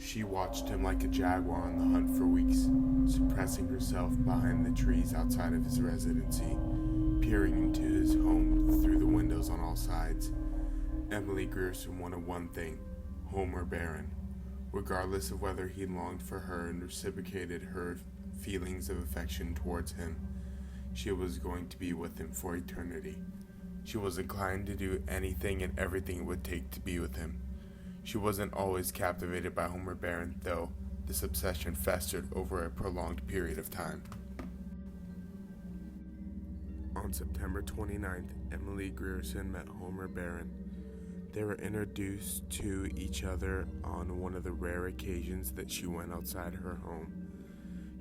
She watched him like a jaguar on the hunt for weeks, suppressing herself behind the trees outside of his residency, peering into his home through the windows on all sides. Emily Grierson wanted one thing: Homer Barron. Regardless of whether he longed for her and reciprocated her feelings of affection towards him, she was going to be with him for eternity. She was inclined to do anything and everything it would take to be with him. She wasn't always captivated by Homer Barron, though this obsession festered over a prolonged period of time. On September 29th, Emily Grierson met Homer Barron. They were introduced to each other on one of the rare occasions that she went outside her home.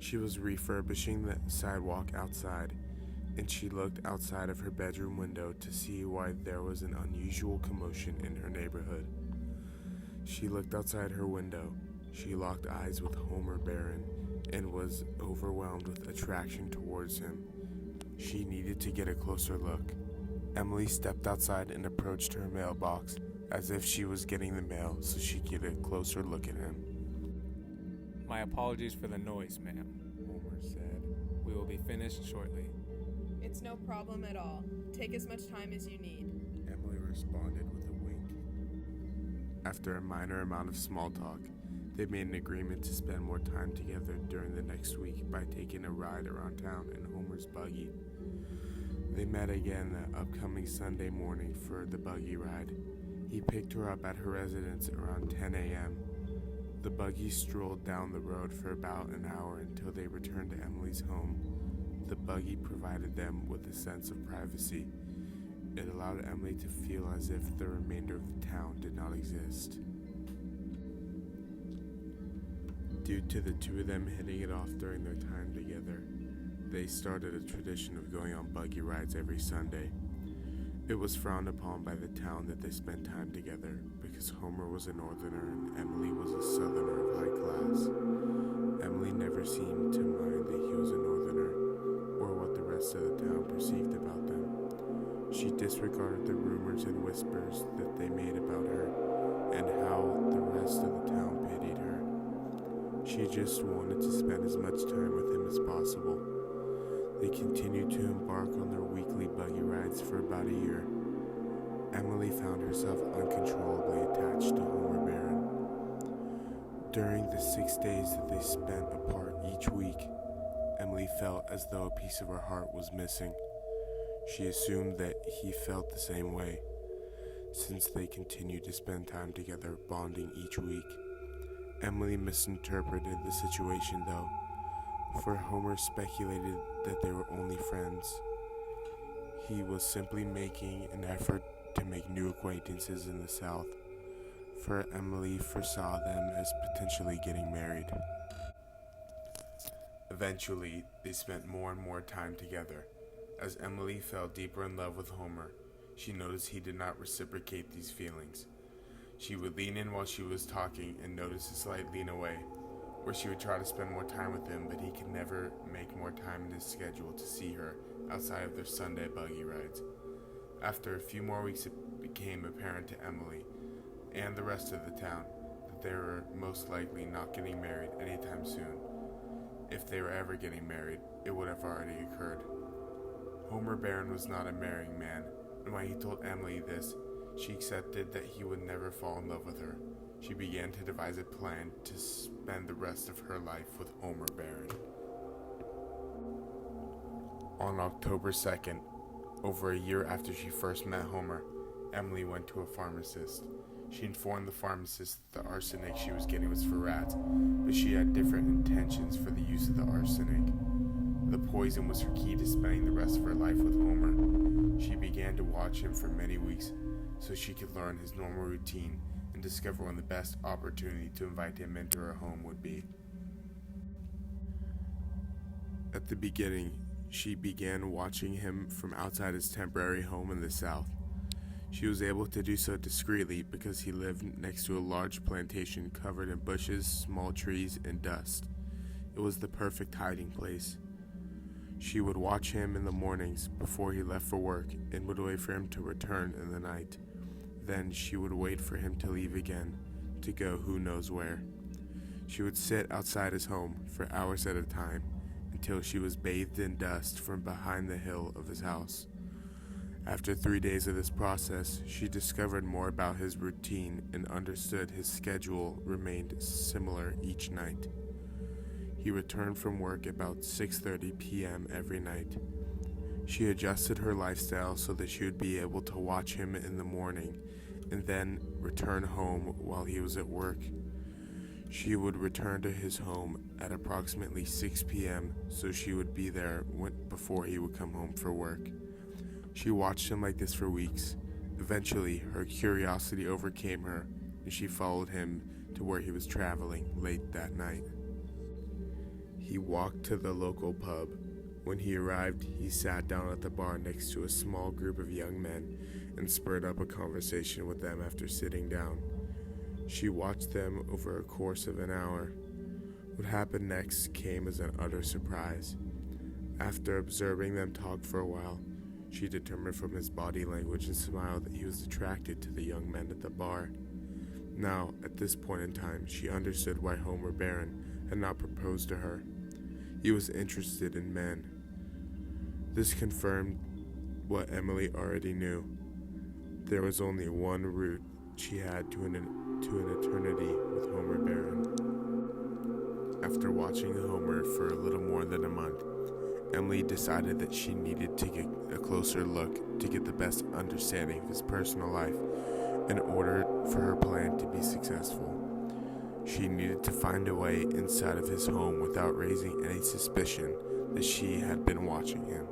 She was refurbishing the sidewalk outside, and she looked outside of her bedroom window to see why there was an unusual commotion in her neighborhood. She looked outside her window. She locked eyes with Homer Barron and was overwhelmed with attraction towards him. She needed to get a closer look. Emily stepped outside and approached her mailbox as if she was getting the mail so she could get a closer look at him. My apologies for the noise, ma'am. Homer said. We will be finished shortly. It's no problem at all. Take as much time as you need. Emily responded with a wink. After a minor amount of small talk, they made an agreement to spend more time together during the next week by taking a ride around town in Homer's buggy. They met again the upcoming Sunday morning for the buggy ride. He picked her up at her residence around 10 a.m. The buggy strolled down the road for about an hour until they returned to Emily's home. The buggy provided them with a sense of privacy. It allowed Emily to feel as if the remainder of the town did not exist. Due to the two of them hitting it off during their time together, they started a tradition of going on buggy rides every Sunday. It was frowned upon by the town that they spent time together because Homer was a northerner and Emily was a southerner of high class. Emily never seemed to mind that he was a northerner or what the rest of the town perceived about them. She disregarded the rumors and whispers that they made about her and how the rest of the town pitied her. She just wanted to spend as much time with him as possible. They continued to embark on their weekly buggy rides for about a year. Emily found herself uncontrollably attached to Homer Barron. During the 6 days that they spent apart each week, Emily felt as though a piece of her heart was missing. She assumed that he felt the same way, since they continued to spend time together, bonding each week. Emily misinterpreted the situation, though, for Homer speculated that they were only friends. He was simply making an effort to make new acquaintances in the South, for Emily foresaw them as potentially getting married. Eventually, they spent more and more time together. As Emily fell deeper in love with Homer, she noticed he did not reciprocate these feelings. She would lean in while she was talking and notice a slight lean away, where she would try to spend more time with him, but he could never make more time in his schedule to see her outside of their Sunday buggy rides. After a few more weeks, it became apparent to Emily and the rest of the town that they were most likely not getting married anytime soon. If they were ever getting married, it would have already occurred. Homer Barron was not a marrying man, and when he told Emily this, she accepted that he would never fall in love with her. She began to devise a plan to spend the rest of her life with Homer Barron. On October 2nd, over a year after she first met Homer, Emily went to a pharmacist. She informed the pharmacist that the arsenic she was getting was for rats, but she had different intentions for the use of the arsenic. The poison was her key to spending the rest of her life with Homer. She began to watch him for many weeks so she could learn his normal routine and discover when the best opportunity to invite him into her home would be. At the beginning, she began watching him from outside his temporary home in the South. She was able to do so discreetly because he lived next to a large plantation covered in bushes, small trees, and dust. It was the perfect hiding place. She would watch him in the mornings before he left for work and would wait for him to return in the night. Then she would wait for him to leave again, to go who knows where. She would sit outside his home for hours at a time until she was bathed in dust from behind the hill of his house. After 3 days of this process, she discovered more about his routine and understood his schedule remained similar each night. He returned from work about 6:30 p.m. every night. She adjusted her lifestyle so that she would be able to watch him in the morning and then return home while he was at work. She would return to his home at approximately 6 p.m. so she would be there before he would come home for work. She watched him like this for weeks. Eventually, her curiosity overcame her, and she followed him to where he was traveling late that night. He walked to the local pub. When he arrived, he sat down at the bar next to a small group of young men and spurred up a conversation with them after sitting down. She watched them over a course of an hour. What happened next came as an utter surprise. After observing them talk for a while, she determined from his body language and smile that he was attracted to the young men at the bar. Now, at this point in time, she understood why Homer Barron had not proposed to her. He was interested in men. This confirmed what Emily already knew. There was only one route she had to an eternity with Homer Barron. After watching Homer for a little more than a month, Emily decided that she needed to get a closer look to get the best understanding of his personal life in order for her plan to be successful. She needed to find a way inside of his home without raising any suspicion that she had been watching him.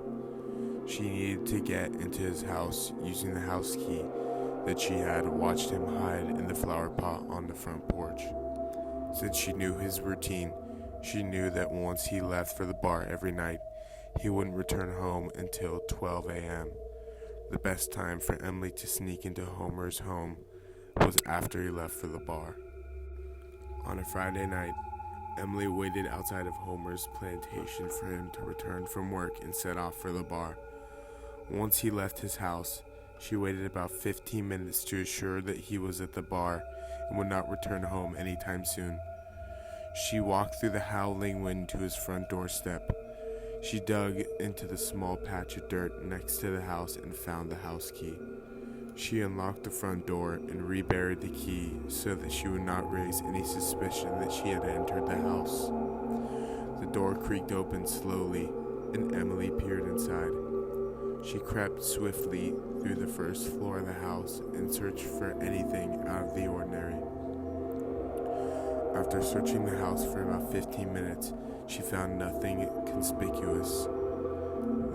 She needed to get into his house using the house key that she had watched him hide in the flower pot on the front porch. Since she knew his routine, she knew that once he left for the bar every night, he wouldn't return home until 12 a.m. The best time for Emily to sneak into Homer's home was after he left for the bar. On a Friday night, Emily waited outside of Homer's plantation for him to return from work and set off for the bar. Once he left his house, she waited about 15 minutes to assure that he was at the bar and would not return home anytime soon. She walked through the howling wind to his front doorstep. She dug into the small patch of dirt next to the house and found the house key. She unlocked the front door and reburied the key so that she would not raise any suspicion that she had entered the house. The door creaked open slowly, and Emily peered inside. She crept swiftly through the first floor of the house and searched for anything out of the ordinary. After searching the house for about 15 minutes, she found nothing conspicuous.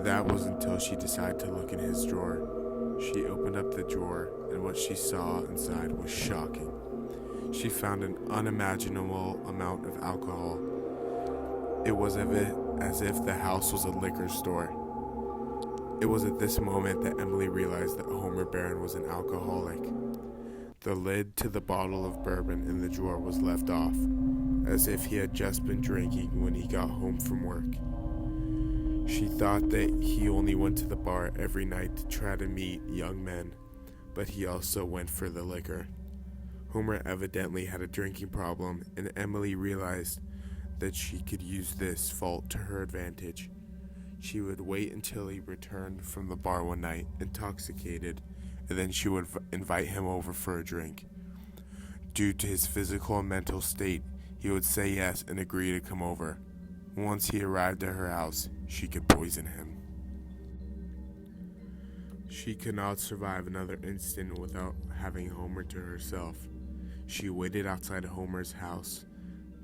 That was until she decided to look in his drawer. She opened up the drawer, and what she saw inside was shocking. She found an unimaginable amount of alcohol. It was as if the house was a liquor store. It was at this moment that Emily realized that Homer Barron was an alcoholic. The lid to the bottle of bourbon in the drawer was left off, as if he had just been drinking when he got home from work. She thought that he only went to the bar every night to try to meet young men, but he also went for the liquor. Homer evidently had a drinking problem, and Emily realized that she could use this fault to her advantage. She would wait until he returned from the bar one night, intoxicated, and then she would invite him over for a drink. Due to his physical and mental state, he would say yes and agree to come over. Once he arrived at her house, she could poison him. She could not survive another instant without having Homer to herself. She waited outside Homer's house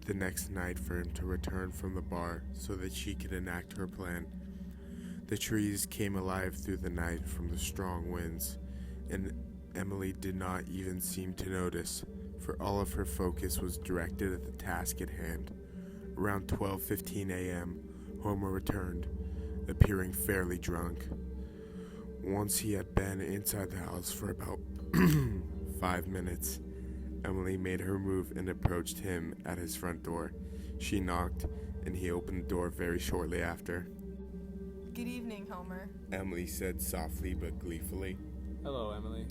the next night for him to return from the bar so that she could enact her plan. The trees came alive through the night from the strong winds, and Emily did not even seem to notice, for all of her focus was directed at the task at hand. Around 12:15 a.m., Homer returned, appearing fairly drunk. Once he had been inside the house for about 5 minutes, Emily made her move and approached him at his front door. She knocked, and he opened the door very shortly after. Good evening, Homer. Emily said softly but gleefully. Hello, Emily.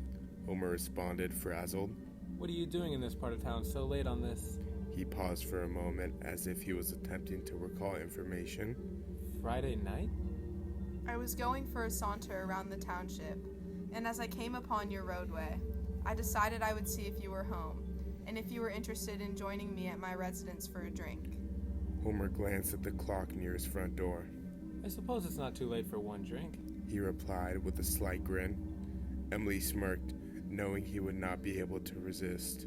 Homer responded, frazzled. What are you doing in this part of town so late on this? He paused for a moment as if he was attempting to recall information. Friday night? I was going for a saunter around the township, and as I came upon your roadway, I decided I would see if you were home, and if you were interested in joining me at my residence for a drink. Homer glanced at the clock near his front door. I suppose it's not too late for one drink. He replied with a slight grin. Emily smirked, knowing he would not be able to resist.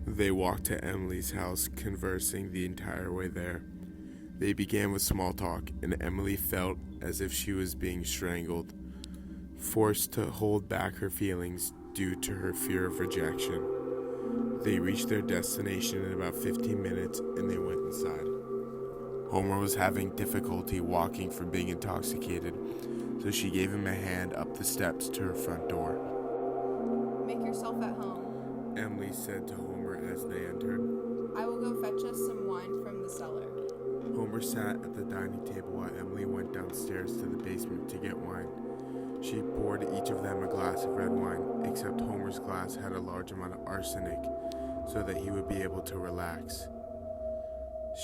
They walked to Emily's house, conversing the entire way there. They began with small talk, and Emily felt as if she was being strangled, forced to hold back her feelings due to her fear of rejection. They reached their destination in about 15 minutes, and they went inside. Homer was having difficulty walking from being intoxicated, so she gave him a hand up the steps to her front door. Make yourself at home. Emily said to Homer as they entered. I will go fetch us some wine from the cellar. Homer sat at the dining table while Emily went downstairs to the basement to get wine. She poured each of them a glass of red wine, except Homer's glass had a large amount of arsenic, so that he would be able to relax.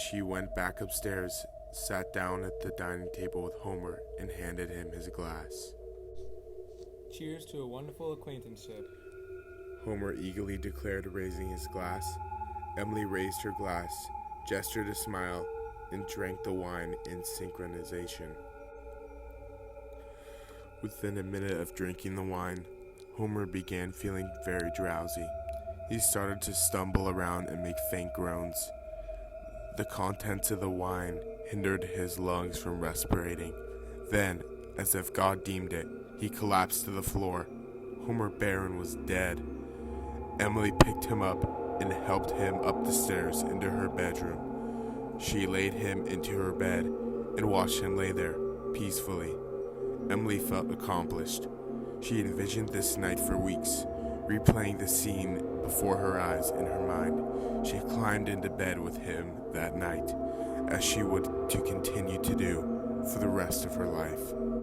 She went back upstairs, sat down at the dining table with Homer, and handed him his glass. Cheers to a wonderful acquaintanceship. Homer eagerly declared, raising his glass. Emily raised her glass, gestured a smile, and drank the wine in synchronization. Within a minute of drinking the wine, Homer began feeling very drowsy. He started to stumble around and make faint groans. The contents of the wine hindered his lungs from respirating. Then, as if God deemed it, he collapsed to the floor. Homer Barron was dead. Emily picked him up and helped him up the stairs into her bedroom. She laid him into her bed and watched him lay there, peacefully. Emily felt accomplished. She envisioned this night for weeks, replaying the scene before her eyes in her mind. She climbed into bed with him that night, as she would to continue to do for the rest of her life.